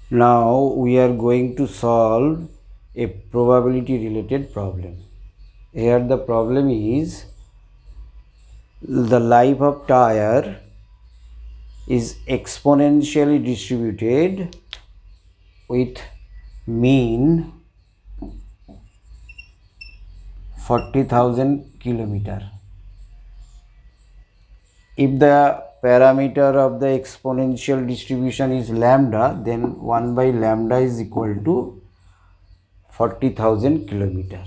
Now we are going to solve a probability related problem. Here the problem is the life of tire is exponentially distributed with mean 40,000 kilometer. If the parameter of the exponential distribution is lambda, then 1 by lambda is equal to 40,000 kilometer.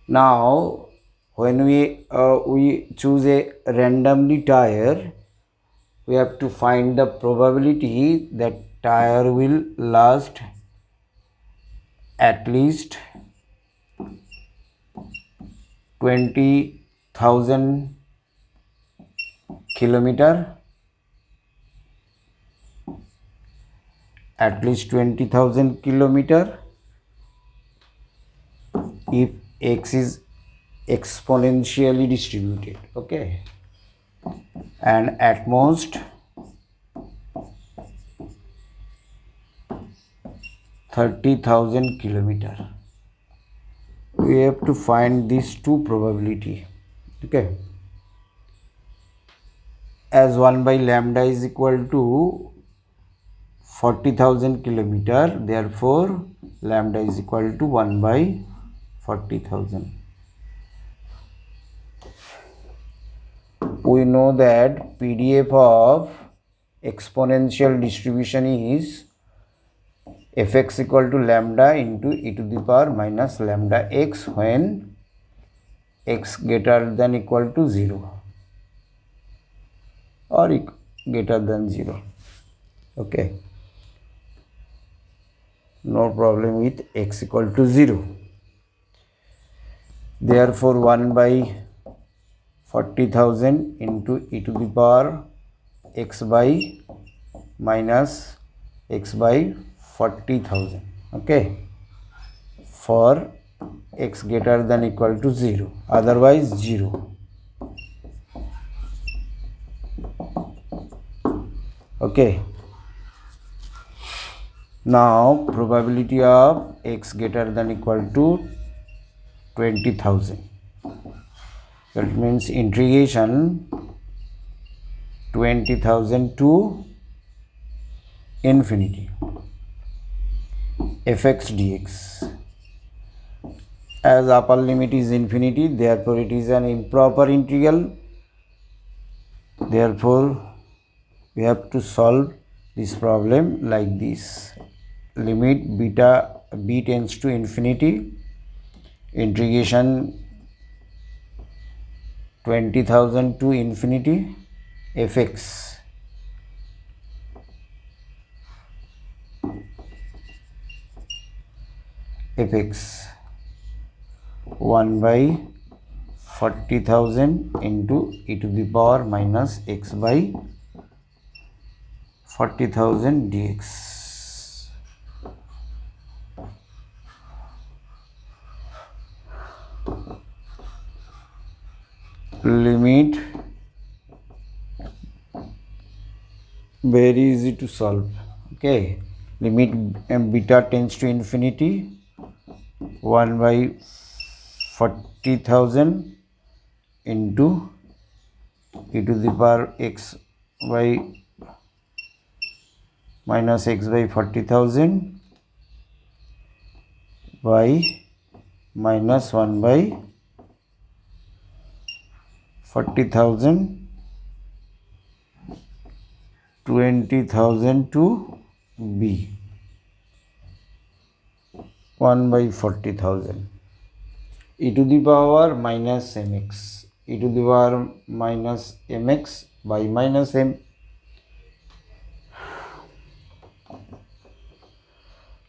Now when we choose a randomly tire, we have to find the probability that tire will last at least 20,000 kilometer, at least 20,000 kilometer if x is exponentially distributed, okay, and at most 30,000 kilometer. We have to find these two probability, okay. As 1 by lambda is equal to 40,000 kilometer, therefore lambda is equal to 1 by 40,000. We know that PDF of exponential distribution is fx equal to lambda into e to the power minus lambda x when x greater than equal to 0 or greater than 0, okay. No problem with x equal to 0. Therefore 1 by 40,000 into e to the power x by minus x by 40,000, okay, for x greater than equal to 0, otherwise 0, okay. Now probability of x greater than equal to 20,000, that means integration 20,000 to infinity fx dx. As upper limit is infinity, therefore it is an improper integral. Therefore we have to solve this problem like this. Limit beta b tends to infinity, integration 20,000 to infinity fx fx 1 by 40,000 into e to the power minus x by 40,000 dx. Limit very easy to solve, okay. Limit beta tends to infinity, 1 by 40,000 into e to the power x by minus x by 40,000 by minus 1 by 40,000, 20,000 to b, 1 by 40,000, e to the power minus mx, e to the power minus mx by minus m,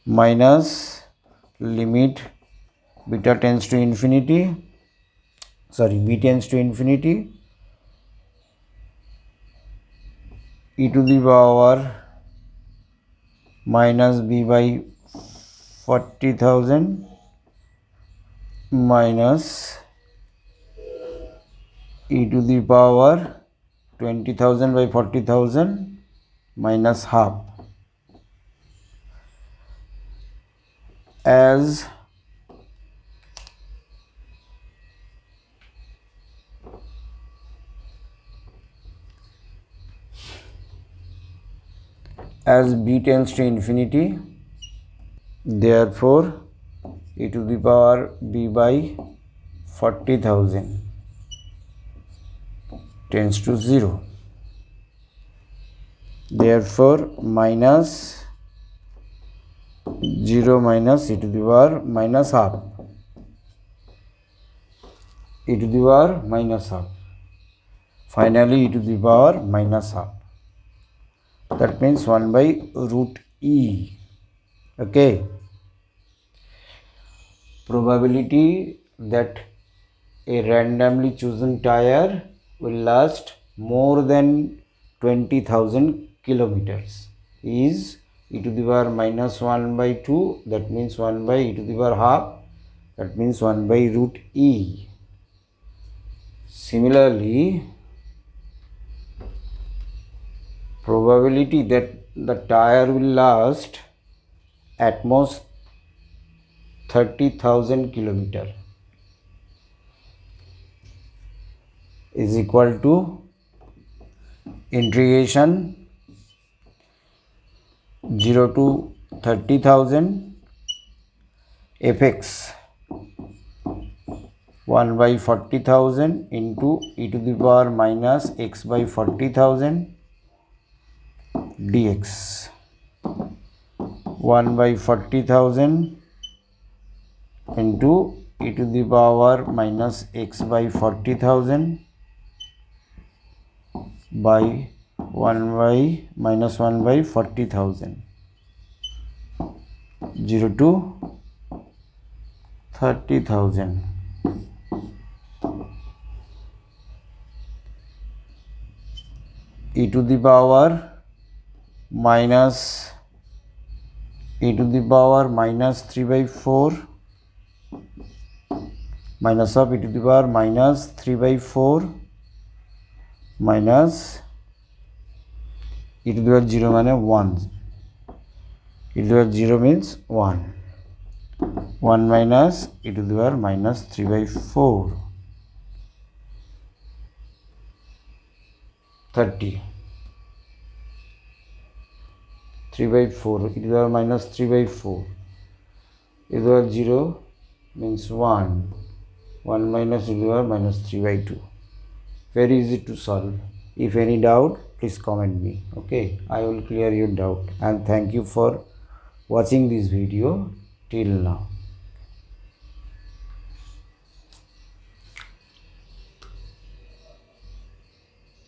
minus limit beta tends to infinity, b tends to infinity, e to the power minus b by 40,000 minus e to the power 20,000 by 40,000 minus half as b tends to infinity, therefore e to the power b by 40,000 tends to 0. Therefore minus 0 minus e to the power minus half, e to the power minus half, finally e to the power minus half. That means 1 by root e. Okay. Probability that a randomly chosen tire will last more than 20,000 kilometers is e to the power minus 1 by 2. That means 1 by e to the power half. That means 1 by root e. Similarly, probability that the tire will last at most 30,000 kilometers is equal to integration 0 to 30,000 fx 1 by 40,000 into e to the power minus x by 40,000 dx 1 by 40,000 into e to the power minus x by 40,000 by 1 by minus 1 by 40,000 0 to 30,000 e to the power minus e to the power minus 3 by 4 minus of e to the power minus 3 by 4 minus e to the power 0 মানে 1, e to the power 0 means 1, 1 minus e to the power minus 3 by 4 30, 3 by 4 e to the power minus 3 by 4 e to the power 0 means 1, 1 minus e to the power minus 3 by 2. Very easy to solve. If any doubt, please comment me. Okay, I will clear your doubt, and thank you for watching this video till now.